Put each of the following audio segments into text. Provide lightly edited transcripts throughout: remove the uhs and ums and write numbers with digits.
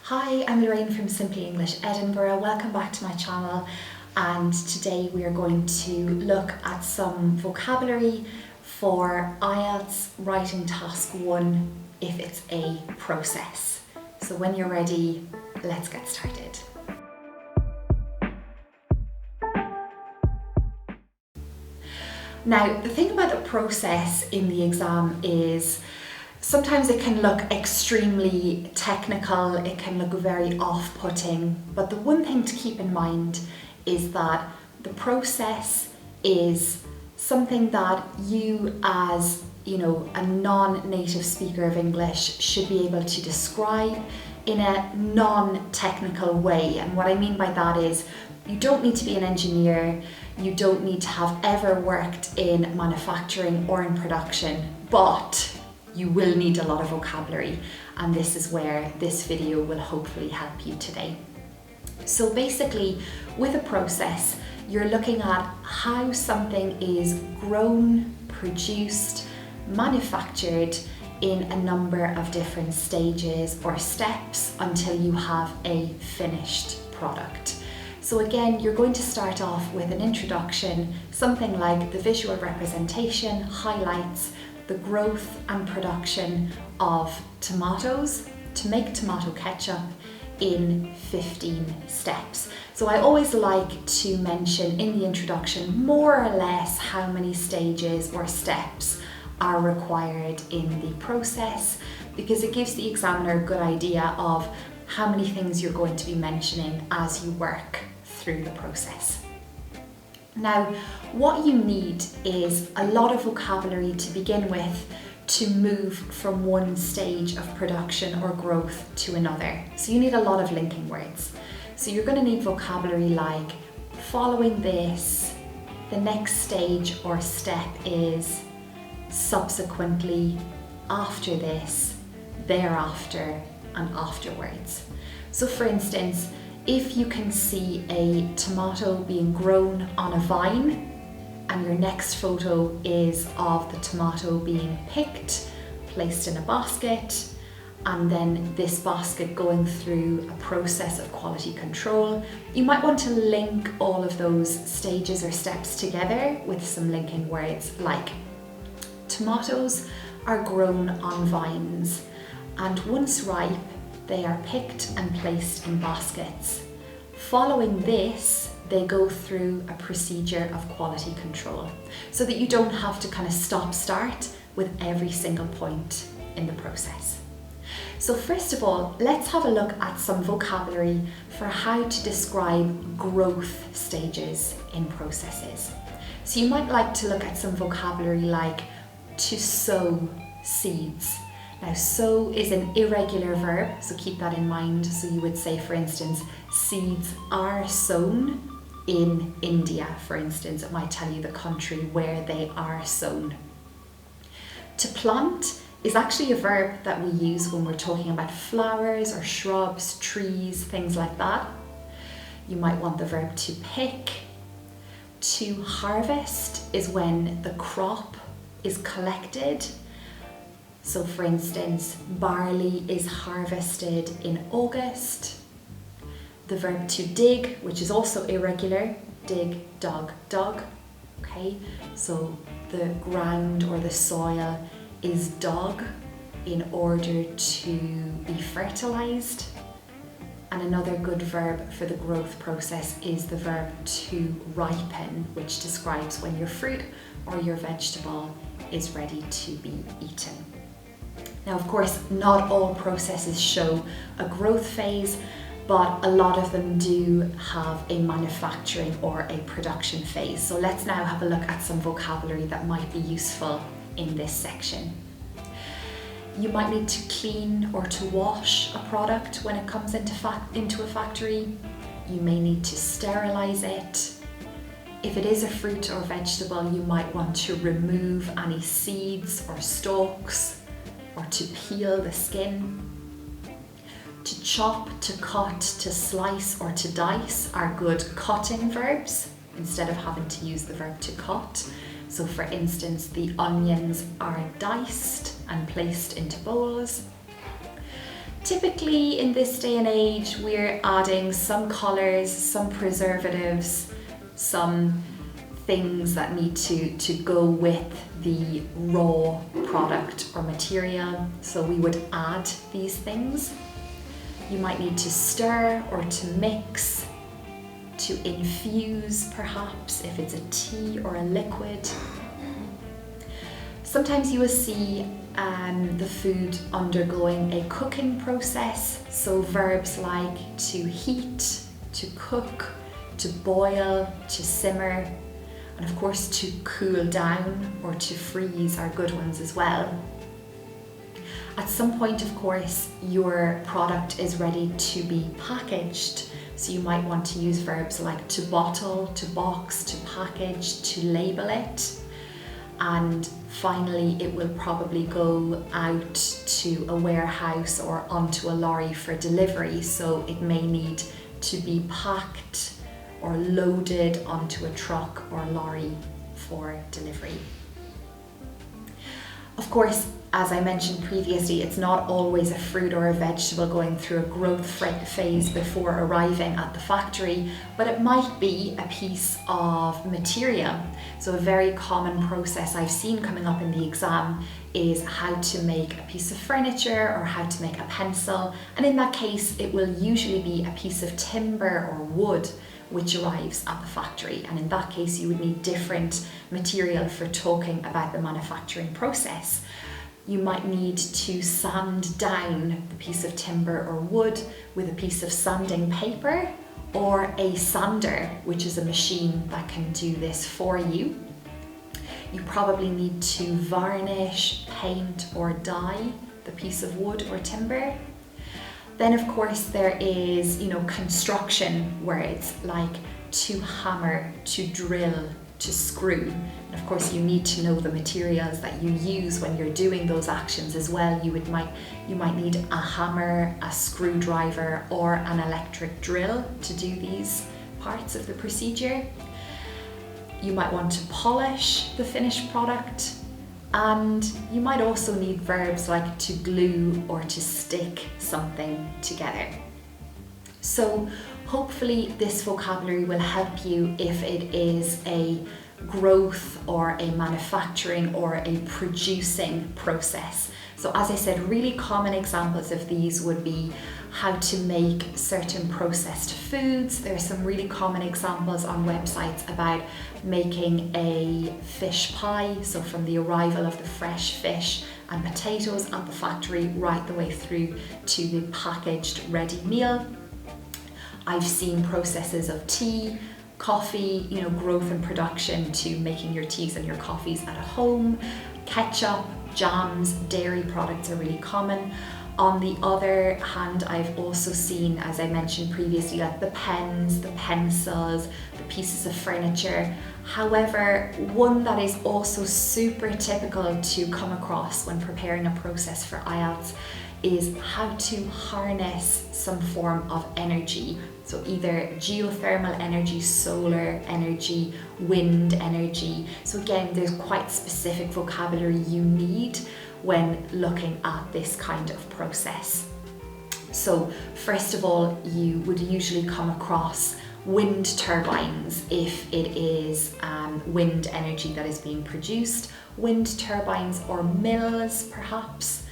Hi, I'm Lorraine from Simply English Edinburgh. Welcome back to my channel, and today we are going to look at some vocabulary for IELTS Writing Task 1 if it's a process. So when you're ready, let's get started. Now, the thing about the process in the exam is sometimes it can look extremely technical, it can look very off-putting, but the one thing to keep in mind is that the process is something that you as, a non-native speaker of English should be able to describe in a non-technical way. And what I mean by that is you don't need to be an engineer, you don't need to have ever worked in manufacturing or in production, but you will need a lot of vocabulary, and this is where this video will hopefully help you today. So basically, with a process, you're looking at how something is grown, produced, manufactured in a number of different stages or steps until you have a finished product. So again, you're going to start off with an introduction, something like the visual representation highlights the growth and production of tomatoes to make tomato ketchup in 15 steps. So I always like to mention in the introduction more or less how many stages or steps are required in the process, because it gives the examiner a good idea of how many things you're going to be mentioning as you work through the process. Now, what you need is a lot of vocabulary to begin with to move from one stage of production or growth to another. So you need a lot of linking words. So you're going to need vocabulary like following this, the next stage or step is, subsequently, after this, thereafter, and afterwards. So for instance, if you can see a tomato being grown on a vine and your next photo is of the tomato being picked, placed in a basket, and then this basket going through a process of quality control, you might want to link all of those stages or steps together with some linking words like tomatoes are grown on vines, and once ripe, they are picked and placed in baskets. Following this, they go through a procedure of quality control so that you don't have to kind of stop-start with every single point in the process. So first of all, let's have a look at some vocabulary for how to describe growth stages in processes. So you might like to look at some vocabulary like to sow seeds. Now, sow is an irregular verb, so keep that in mind. So you would say, for instance, seeds are sown in India, for instance. It might tell you the country where they are sown. To plant is actually a verb that we use when we're talking about flowers or shrubs, trees, things like that. You might want the verb to pick. To harvest is when the crop is collected. So for instance, barley is harvested in August. The verb to dig, which is also irregular, dig, dug, dug. Okay, so the ground or the soil is dug in order to be fertilized. And another good verb for the growth process is the verb to ripen, which describes when your fruit or your vegetable is ready to be eaten. Now, of course, not all processes show a growth phase, but a lot of them do have a manufacturing or a production phase. So let's now have a look at some vocabulary that might be useful in this section. You might need to clean or to wash a product when it comes into a factory. You may need to sterilize it. If it is a fruit or vegetable, you might want to remove any seeds or stalks, or to peel the skin. To chop, to cut, to slice, or to dice are good cutting verbs instead of having to use the verb to cut. So for instance, the onions are diced and placed into bowls. Typically in this day and age, we're adding some colours, some preservatives, some things that need to go with the raw product or material. So we would add these things. You might need to stir or to mix, to infuse perhaps if it's a tea or a liquid. Sometimes you will see the food undergoing a cooking process, so verbs like to heat, to cook, to boil, to simmer, and of course to cool down or to freeze are good ones as well. At some point, of course, your product is ready to be packaged, so you might want to use verbs like to bottle, to box, to package, to label it. And finally, it will probably go out to a warehouse or onto a lorry for delivery, so it may need to be packed or loaded onto a truck or lorry for delivery. Of course, as I mentioned previously, it's not always a fruit or a vegetable going through a growth phase before arriving at the factory, but it might be a piece of material. So a very common process I've seen coming up in the exam is how to make a piece of furniture or how to make a pencil. And in that case, it will usually be a piece of timber or wood which arrives at the factory. And in that case, you would need different material for talking about the manufacturing process. You might need to sand down the piece of timber or wood with a piece of sanding paper or a sander, which is a machine that can do this for you. You probably need to varnish, paint or dye the piece of wood or timber. Then of course there is, construction where it's like to hammer, to drill, to screw. And of course you need to know the materials that you use when you're doing those actions as well. You might need a hammer, a screwdriver or an electric drill to do these parts of the procedure. You might want to polish the finished product, and you might also need verbs like to glue or to stick something together. So hopefully this vocabulary will help you if it is a growth or a manufacturing or a producing process. So as I said, really common examples of these would be how to make certain processed foods. There are some really common examples on websites about making a fish pie, so from the arrival of the fresh fish and potatoes at the factory right the way through to the packaged ready meal. I've seen processes of tea, coffee, growth and production to making your teas and your coffees at home. Ketchup, jams, dairy products are really common. On the other hand, I've also seen, as I mentioned previously, like the pens, the pencils, the pieces of furniture. However, one that is also super typical to come across when preparing a process for IELTS is how to harness some form of energy. So either geothermal energy, solar energy, wind energy. So again, there's quite specific vocabulary you need when looking at this kind of process. So first of all, you would usually come across wind turbines if it is wind energy that is being produced. Wind turbines or mills perhaps.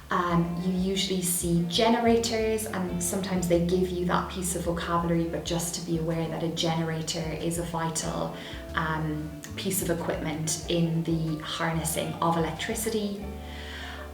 You usually see generators, and sometimes they give you that piece of vocabulary, but just to be aware that a generator is a vital piece of equipment in the harnessing of electricity.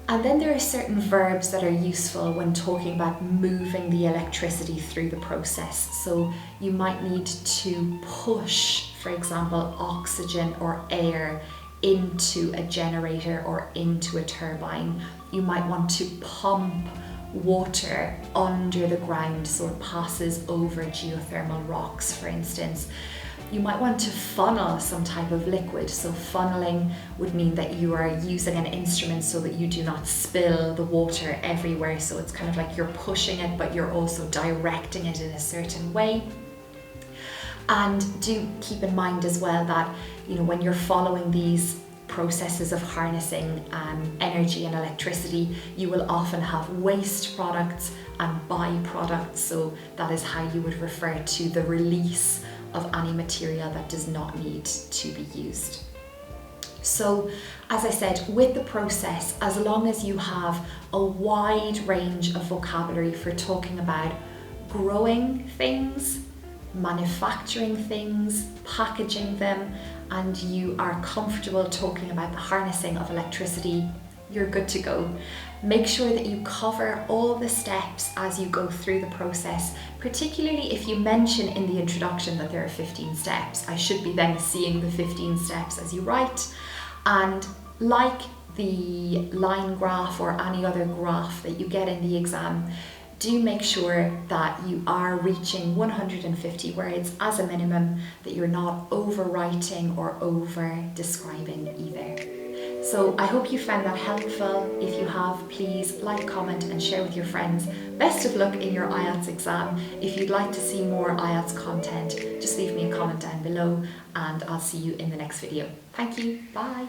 And then there are certain verbs that are useful when talking about moving the electricity through the process. So you might need to push, for example, oxygen or air into a generator or into a turbine. You might want to pump water under the ground so it passes over geothermal rocks, for instance. You might want to funnel some type of liquid. So funneling would mean that you are using an instrument so that you do not spill the water everywhere. So it's kind of like you're pushing it, but you're also directing it in a certain way. And do keep in mind as well that, when you're following these processes of harnessing energy and electricity, you will often have waste products and byproducts. So that is how you would refer to the release of any material that does not need to be used. So, as I said, with the process, as long as you have a wide range of vocabulary for talking about growing things, manufacturing things, packaging them, and you are comfortable talking about the harnessing of electricity, you're good to go. Make sure that you cover all the steps as you go through the process, particularly if you mention in the introduction that there are 15 steps. I should be then seeing the 15 steps as you write. And like the line graph or any other graph that you get in the exam, do make sure that you are reaching 150 words as a minimum, that you're not overwriting or over describing either. So I hope you found that helpful. If you have, please like, comment and share with your friends. Best of luck in your IELTS exam. If you'd like to see more IELTS content, just leave me a comment down below and I'll see you in the next video. Thank you. Bye.